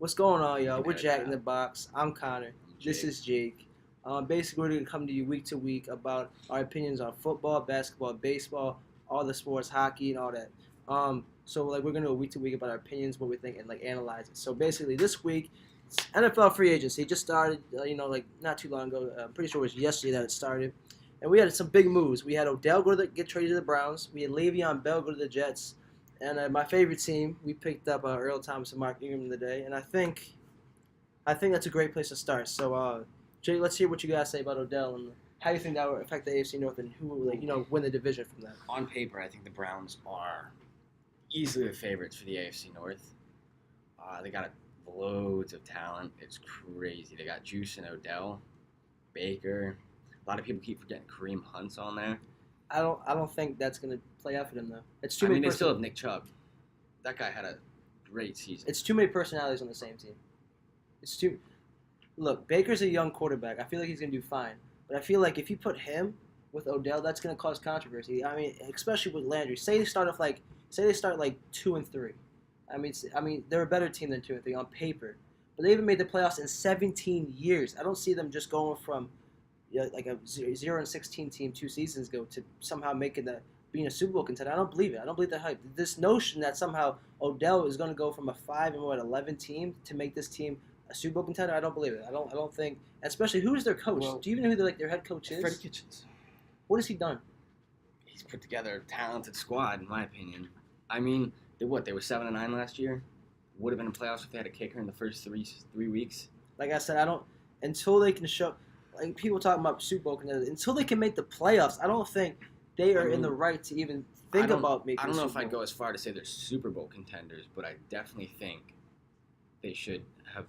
What's going on, y'all? You We're got it JAC In The down. Box. I'm Connor. This Jake. is Jake. Basically, we're going to come to you week to week about our opinions on football, basketball, baseball, all the sports, hockey, and all that. We're going to do a week to week about our opinions, what we think, and analyze it. So basically, this week, it's NFL free agency. It just started, not too long ago. I'm pretty sure it was yesterday that it started. And we had some big moves. We had Odell get traded to the Browns. We had Le'Veon Bell go to the Jets. And my favorite team, we picked up Earl Thomas and Mark Ingram today. And I think that's a great place to start. So, Jay, let's hear what you guys say about Odell and how you think that will affect the AFC North and who will win the division from that. On paper, I think the Browns are easily the favorites for the AFC North. They got loads of talent. It's crazy. They got Juice and Odell, Baker. A lot of people keep forgetting Kareem Hunt's on there. I don't think that's going to play out for them though. It's I mean, they still have Nick Chubb. That guy had a great season. It's too many personalities on the same team. Look, Baker's a young quarterback. I feel like he's going to do fine. But I feel like if you put him with Odell, that's going to cause controversy. I mean, especially with Landry. Say they start 2-3. I mean, they're a better team than 2-3 on paper. But they haven't made the playoffs in 17 years. I don't see them just going from like a 0-16 team 2 seasons ago to somehow being a Super Bowl contender. I don't believe it. I don't believe the hype. This notion that somehow Odell is going to go from a 5-11 team to make this team a Super Bowl contender, I don't believe it. I don't think. Especially, who's their coach? Well, do you even know who their head coach is? Freddie Kitchens. What has he done? He's put together a talented squad, in my opinion. I mean, they were 7-9 last year. Would have been in playoffs if they had a kicker in the first three weeks. Like I said, until they can show. Like people talking about Super Bowl contenders, until they can make the playoffs, I don't think they are in the right to even think about making. I don't know if I'd go as far to say they're Super Bowl contenders, but I definitely think they should have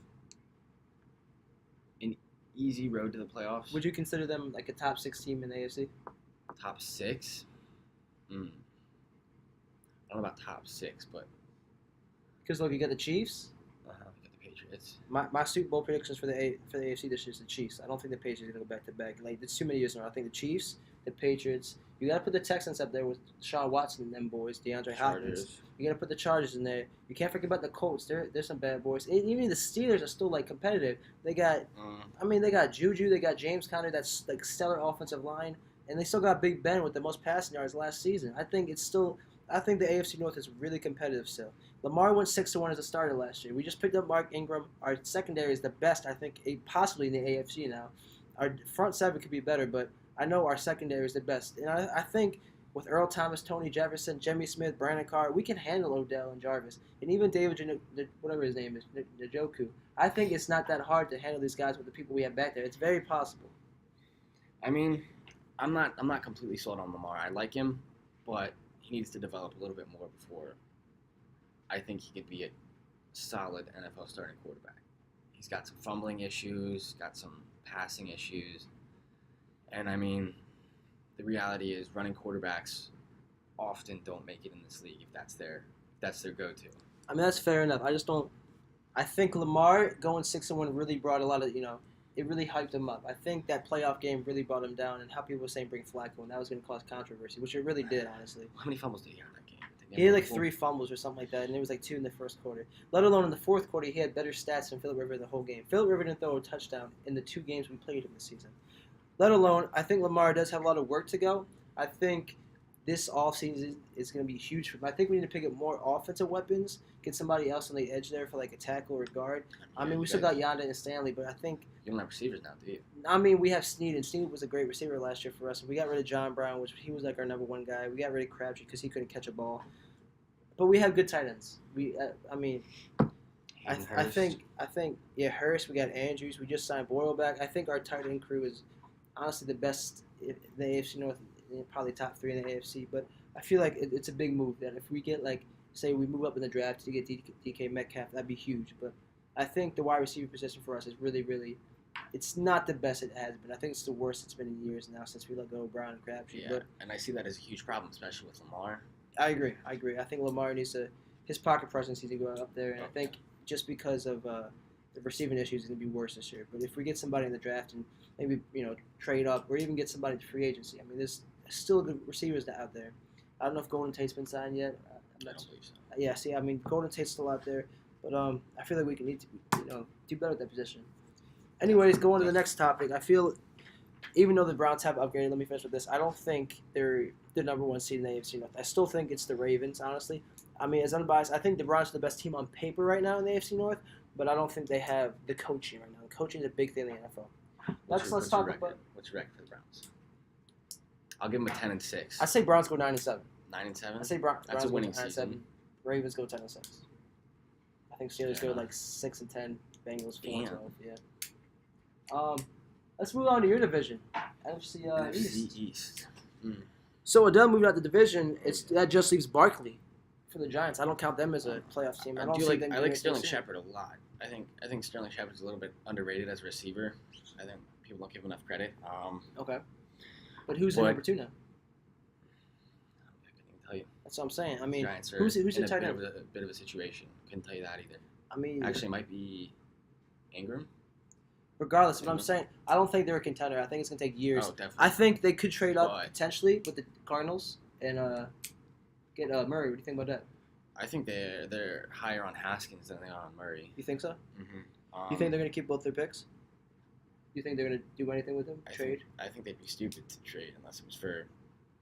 an easy road to the playoffs. Would you consider them like a top 6 team in the AFC? Top 6? I don't know about top 6, but Because look, you got the Chiefs. you got the Patriots. My Super Bowl predictions for the AFC this year is the Chiefs. I don't think the Patriots are going to go back to back. Like, it's too many years now. I think the Chiefs, the Patriots. You got to put the Texans up there with Sean Watson and them boys, DeAndre Hopkins. You got to put the Chargers in there. You can't forget about the Colts. There's some bad boys. And even the Steelers are still like competitive. They got, they got Juju. They got James Conner. That's like stellar offensive line, and they still got Big Ben with the most passing yards last season. I think the AFC North is really competitive still. Lamar went 6-1 as a starter last year. We just picked up Mark Ingram. Our secondary is the best, I think, possibly in the AFC now. Our front seven could be better, but I know our secondary is the best. And I think with Earl Thomas, Tony Jefferson, Jimmy Smith, Brandon Carr, we can handle Odell and Jarvis. And even David, whatever his name is, Njoku. I think it's not that hard to handle these guys with the people we have back there. It's very possible. I mean, I'm not completely sold on Lamar. I like him, but he needs to develop a little bit more before I think he could be a solid NFL starting quarterback. He's got some fumbling issues, got some passing issues, and I mean, the reality is running quarterbacks often don't make it in this league if that's their go-to. I mean, that's fair enough. I think Lamar going 6-1 really brought a lot of, it really hyped him up. I think that playoff game really brought him down, and how people were saying bring Flacco, and that was going to cause controversy, which it really did, honestly. How many fumbles did he have in that game? He had like 3 fumbles or something like that, and there was like 2 in the first quarter. Let alone in the fourth quarter, he had better stats than Phillip Rivers the whole game. Phillip Rivers didn't throw a touchdown in the 2 games we played him this season. Let alone, I think Lamar does have a lot of work to go. I think this offseason is going to be huge for him. I think we need to pick up more offensive weapons, get somebody else on the edge there for like a tackle or guard. I mean, we still got Yonda and Stanley, but I think you don't have receivers now, do you? I mean, we have Snead, and Snead was a great receiver last year for us. We got rid of John Brown, which he was like our number 1 guy. We got rid of Crabtree because he couldn't catch a ball. But we have good tight ends. I think Hurst. We got Andrews. We just signed Boyle back. I think our tight end crew is honestly the best in the AFC North, probably top 3 in the AFC. But I feel like it's a big move that if we get say we move up in the draft to get DK Metcalf, that'd be huge. But I think the wide receiver position for us is really, really. It's not the best it has been. I think it's the worst it's been in years now since we let go of Brown and Crabtree. Yeah, and I see that as a huge problem, especially with Lamar. I agree. I think Lamar his pocket presence needs to go up there, and I think just because of the receiving issues, it's going to be worse this year. But if we get somebody in the draft and maybe trade up or even get somebody to free agency, I mean, there's still good receivers out there. I don't know if Golden Tate's been signed yet. I don't believe so. Yeah, see, I mean, Golden Tate's still out there. But I feel like we need to do better at that position. Anyways, going to the next topic. I feel even though the Browns have upgraded, let me finish with this. I don't think they're the number one seed in the AFC North. I still think it's the Ravens, honestly. I mean, as unbiased, I think the Browns are the best team on paper right now in the AFC North, but I don't think they have the coaching right now. Coaching is a big thing in the NFL. Let's talk about what's your record for the Browns. I'll give them a 10-6. I say Browns go 9-7. 9-7. I say Browns That's a winning go 9-7. season. Ravens go 10-6. I think Steelers go like 6-10. Bengals 4-12. Yeah. Let's move on to your division, NFC East. So Odell moved out the division. That just leaves Barkley for the Giants. I don't count them as a playoff team. I like Sterling Shepard a lot. I think Sterling Shepard's a little bit underrated as a receiver. I think people don't give him enough credit. Okay. But who's the number 2 now? I couldn't even tell you. That's what I'm saying. I mean, Giants are who's your in tight end? a bit of a situation. Couldn't tell you that either. I mean, actually, it might be Ingram. Regardless, what I'm saying, I don't think they're a contender. I think it's gonna take years. Oh, definitely. I think they could trade up potentially with the Cardinals and get Murray. What do you think about that? I think they're higher on Haskins than they are on Murray. You think so? Mm-hmm. You think they're gonna keep both their picks? You think they're gonna do anything with them? I think they'd be stupid to trade unless it was for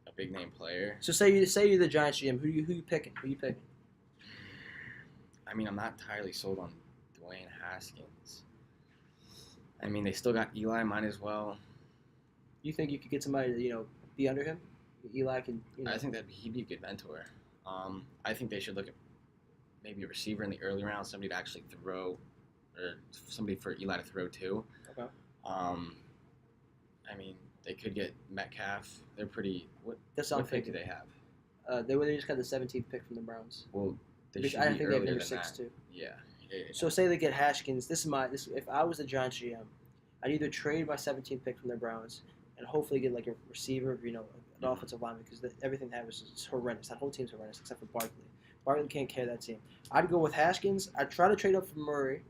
a big name player. So say you're the Giants GM. Who you picking? Who you picking? I mean, I'm not entirely sold on Dwayne Haskins. I mean, they still got Eli. Might as well. You think you could get somebody to be under him? Eli can. I think that he'd be a good mentor. I think they should look at maybe a receiver in the early rounds, somebody to actually throw, or somebody for Eli to throw to. Okay. I mean, they could get Metcalf. They're pretty. What pick do they have? They just got the 17th pick from the Browns. Well, I think they have number 6 too. Yeah. So say they get Haskins. If I was the Giants GM, I'd either trade my 17th pick from the Browns and hopefully get like a receiver, an offensive lineman, because everything they have is horrendous. That whole team's horrendous except for Barkley. Barkley can't carry that team. I'd go with Haskins. I'd try to trade up for Murray,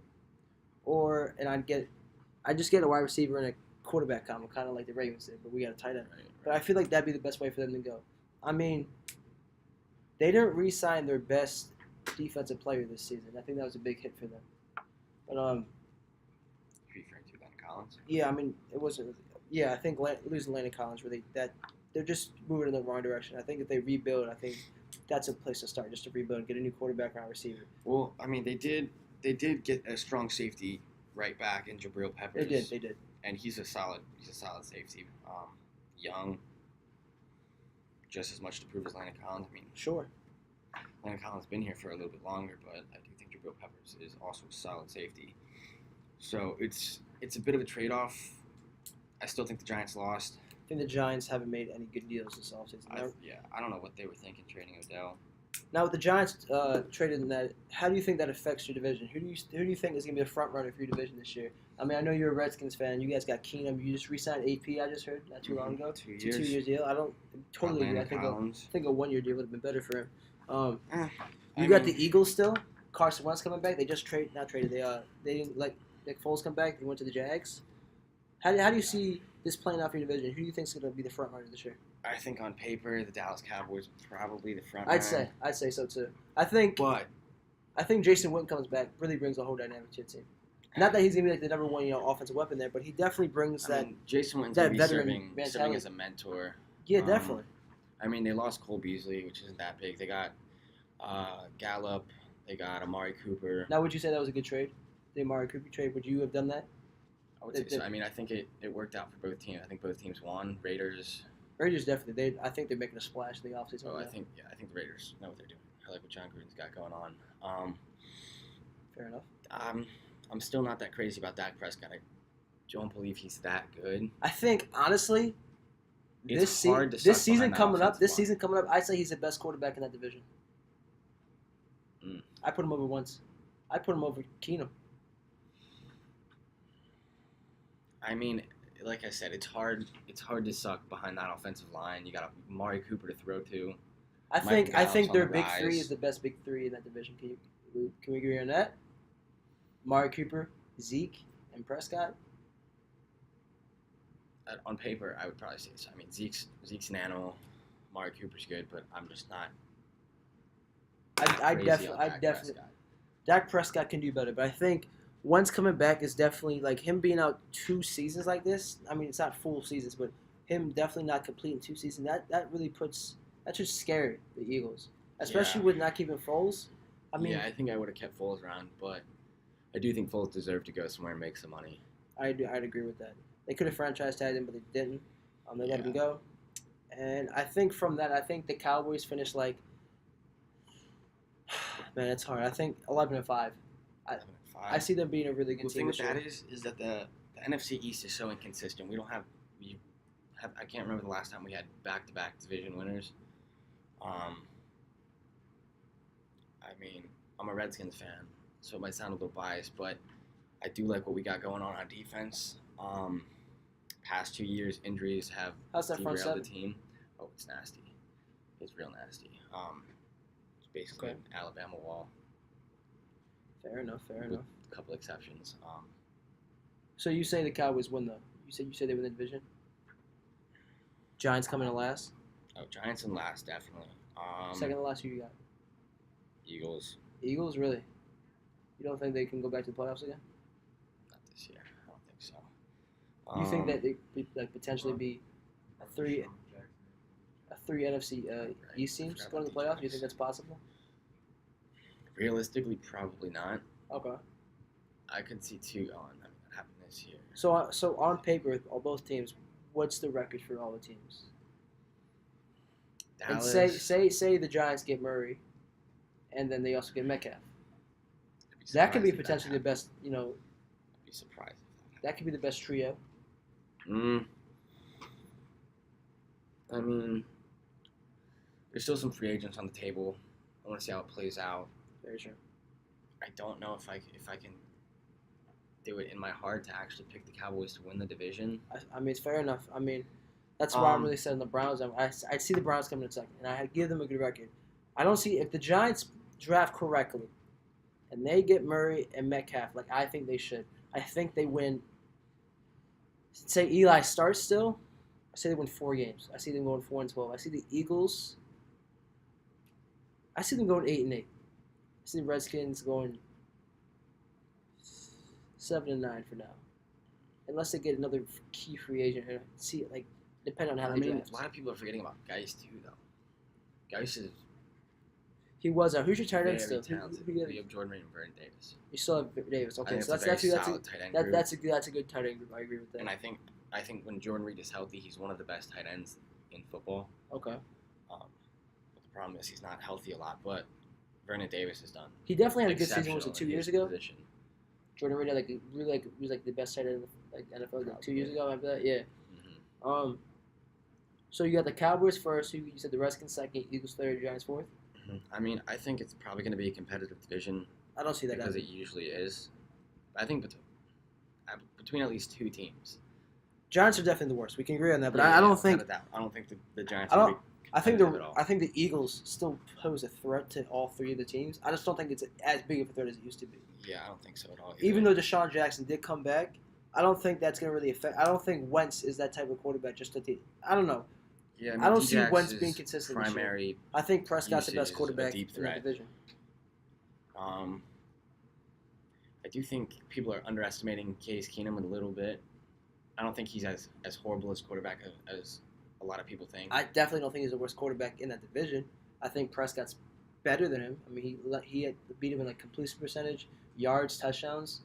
I'd just get a wide receiver and a quarterback combo, kind of like the Ravens did, but we got a tight end. Right. But I feel like that'd be the best way for them to go. I mean, they didn't re-sign their best defensive player this season. I think that was a big hit for them. But Are you referring to Landon Collins? Yeah, I mean it wasn't. Yeah, I think losing Landon Collins they're just moving in the wrong direction. I think if they rebuild, I think that's a place to start, just to rebuild and get a new quarterback and receiver. Well, I mean they did get a strong safety right back in Jabril Peppers. They did. And he's a solid safety. Young, just as much to prove as Landon Collins. I mean, sure. Landon Collins has been here for a little bit longer, but I do think Jabril Peppers is also a solid safety. So it's a bit of a trade-off. I still think the Giants lost. I think the Giants haven't made any good deals this offseason. I don't know what they were thinking trading Odell. Now with the Giants traded in that, how do you think that affects your division? Who do you think is going to be the front runner for your division this year? I mean, I know you're a Redskins fan. You guys got Keenum. You just re-signed AP. I just heard not too long ago. 2 years. It's a 2 year deal. I don't totally agree. I think a 1 year deal would have been better for him. You got the Eagles still. Carson Wentz coming back. They just they didn't let Nick Foles come back. They went to the Jags. How do you see this playing out for your division? Who do you think is going to be the front runner this year? I think on paper the Dallas Cowboys are probably the front runner. I'd say so too. I think Jason Witten comes back, really brings a whole dynamic to your team. Not that he's gonna be like the number one, offensive weapon there, but he definitely brings Jason Witten's that gonna be veteran serving as a mentor. Yeah, definitely. I mean, they lost Cole Beasley, which isn't that big. They got Gallup. They got Amari Cooper. Now, would you say that was a good trade? The Amari Cooper trade? Would you have done that? I would say so. I mean, I think it worked out for both teams. I think both teams won. Raiders definitely. I think they're making a splash in the offseason. Oh, I think the Raiders know what they're doing. I like what John Gruden's got going on. Fair enough. I'm still not that crazy about Dak Prescott. I don't believe he's that good. I think honestly, this season coming up, I'd say he's the best quarterback in that division. I put him over Wentz. I put him over Keenum. I mean, like I said, it's hard to suck behind that offensive line. You got Amari Cooper to throw to. I think their big three is the best big three in that division. Can we agree on that? Amari Cooper, Zeke, and Prescott. On paper, I would probably say so. I mean, Zeke's an animal. Amari Cooper's good, but I'm just not. I definitely. Dak Prescott can do better, but I think Wentz coming back is definitely like him being out 2 seasons like this. I mean, it's not full seasons, but him definitely not completing 2 seasons. That really that should scare the Eagles, especially with not keeping Foles. I mean, I think I would have kept Foles around, but I do think Foles deserved to go somewhere and make some money. I'd agree with that. They could have franchise tagged him, but they didn't. They let him go. And I think from that, I think the Cowboys finished like, man, it's hard. I think 11-5. I see them being a really good team. The thing with that is that the NFC East is so inconsistent. I can't remember the last time we had back-to-back division winners. I mean, I'm a Redskins fan, so it might sound a little biased, but I do like what we got going on defense. Past 2 years, injuries have derailed the team. Oh, it's nasty. It's real nasty. It's basically an Alabama wall. Fair enough. A couple exceptions. So you say the Cowboys win, though? You say they win the division? Giants coming in last? Oh, Giants in last, definitely. Second to last, who you got? Eagles. Eagles, really? You don't think they can go back to the playoffs again? Not this year. I don't think so. You think that they could potentially be a three NFC East teams going to the playoffs? Do you think that's possible? Realistically, probably not. Okay. I could see two going. I mean, that happened this year. So on paper, both teams, what's the record for all the teams? Dallas. And say the Giants get Murray, and then they also get Metcalf. That could be potentially the best. I'd be surprised. That could be the best trio. I mean, there's still some free agents on the table. I want to see how it plays out. Very true. I don't know if I can do it in my heart to actually pick the Cowboys to win the division. I mean, it's fair enough. I mean, that's why I'm really setting the Browns. I see the Browns coming in second, and I give them a good record. I don't see if the Giants draft correctly, and they get Murray and Metcalf like I think they should. I think they win. Say Eli starts still. I say they win 4 games. I see them going 4-12. I see the Eagles. I see them going 8-8. I see the Redskins going 7-9 for now, unless they get another key free agent. See, depending on how they draft. A lot of people are forgetting about Geis too, though. Geis is. He was out. Who's your tight end still? We have Jordan Reed and Vernon Davis. You still have Davis. Okay, so that's a good tight end group. I agree with that. And I think when Jordan Reed is healthy, he's one of the best tight ends in football. Okay. But the problem is he's not healthy a lot. But Vernon Davis is done. He definitely had a good season. Was it 2 years ago? Position. Jordan Reed had was the best tight end in the NFL 2 years ago. After that, yeah. Mm-hmm. So you got the Cowboys first. Who you said the Redskins second, Eagles third, Giants fourth. I mean, I think it's probably going to be a competitive division. I don't see that because it usually is. I think between at least 2 teams. Giants are definitely the worst. We can agree on that, but I don't think. I don't think the Giants. I think the Eagles still pose a threat to all 3 of the teams. I just don't think it's as big of a threat as it used to be. Yeah, I don't think so at all. Even though Deshaun Jackson did come back, I don't think that's going to really affect. I don't think Wentz is that type of quarterback. I don't don't know. Yeah, I don't see Wentz being consistent. Primary. I think Prescott's the best quarterback in the division. I do think people are underestimating Case Keenum a little bit. I don't think he's as horrible as quarterback as a lot of people think. I definitely don't think he's the worst quarterback in that division. I think Prescott's better than him. I mean, he had beat him in completion percentage, yards, touchdowns.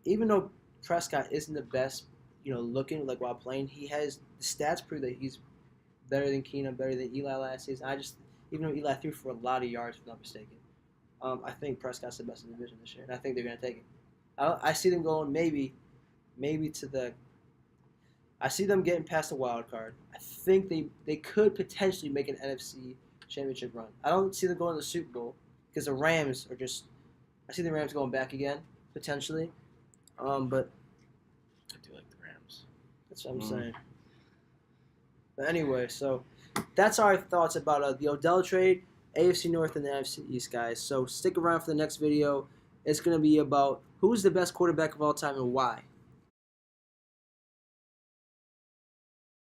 Even though Prescott isn't the best, looking while playing, he has the stats prove that he's better than Keenum, better than Eli last season. Even though Eli threw for a lot of yards, if I'm not mistaken, I think Prescott's the best in the division this year, and I think they're going to take it. I see them going maybe to the. I see them getting past the wild card. I think they could potentially make an NFC championship run. I don't see them going to the Super Bowl because the Rams are just. I see the Rams going back again potentially, but. I do like the Rams. That's what I'm saying. But anyway, so that's our thoughts about the Odell trade, AFC North, and the NFC East, guys. So stick around for the next video. It's going to be about who's the best quarterback of all time and why.